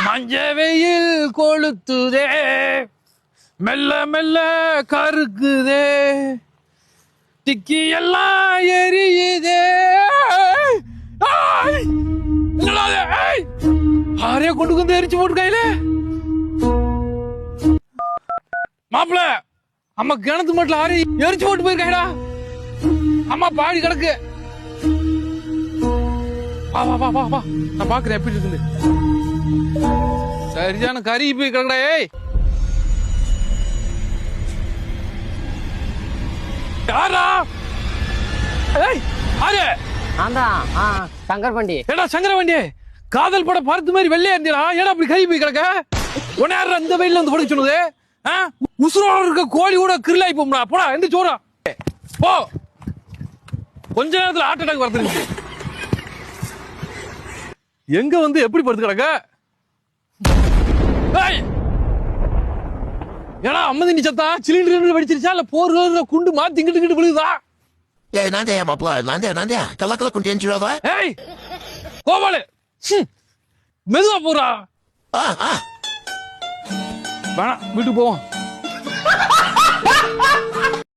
மஞ்ச வெயில் கொளுத்துதே, மெல்ல மெல்ல கருக்குதே, திக்கி எல்லாம் எரியுதே. ஆரே கொண்டு வந்து எரிச்சு போட்டு கையில. மாப்பிள அம்மா கிணத்து மட்டும் ஆரி எரிச்சு போட்டு போயிருக்காடா. அம்மா பாடி கிடக்கு. வா வா வா வா வா, நான் பாக்குறேன் எப்படி இருக்குது. சரியான கறி போய் கிடக்கடா. ஏய் யாரா? ஏய் ஆரே நான் சங்கர் வண்டி. ஏடா சங்கர வண்டி, காதல் பட பார்த்து மாதிரி வெள்ளையா இருந்தீடா. ஏடா அப்படி கறி போய் கிடக்க? உன்ன யாரா இந்த வெயில வந்து படுக்க சொன்னது? உசுரோட இருக்க கோழி கூட கிருளாய் போம்டா. போடா எந்த சோறா போ. கொஞ்ச நேரத்துல ஹார்ட் அட்டாக் வரதுக்கு எங்க வந்து எப்படி படுத்து கிடக்க? ஏடா அம்மதி நீ சத்தா சிலிண்டர் வெடிச்சிருச்சா இல்ல போர் குண்டு மாத்தி இங்கிட்டு விழுகுதா? ஏய் நாந்தே மாப்ள, நாந்தே கலக்கல கொண்டு எஞ்சிராதா. ஏய் கோபாலு, மெதுவா போறா. வேணாம் வீட்டுக்கு போவோம்.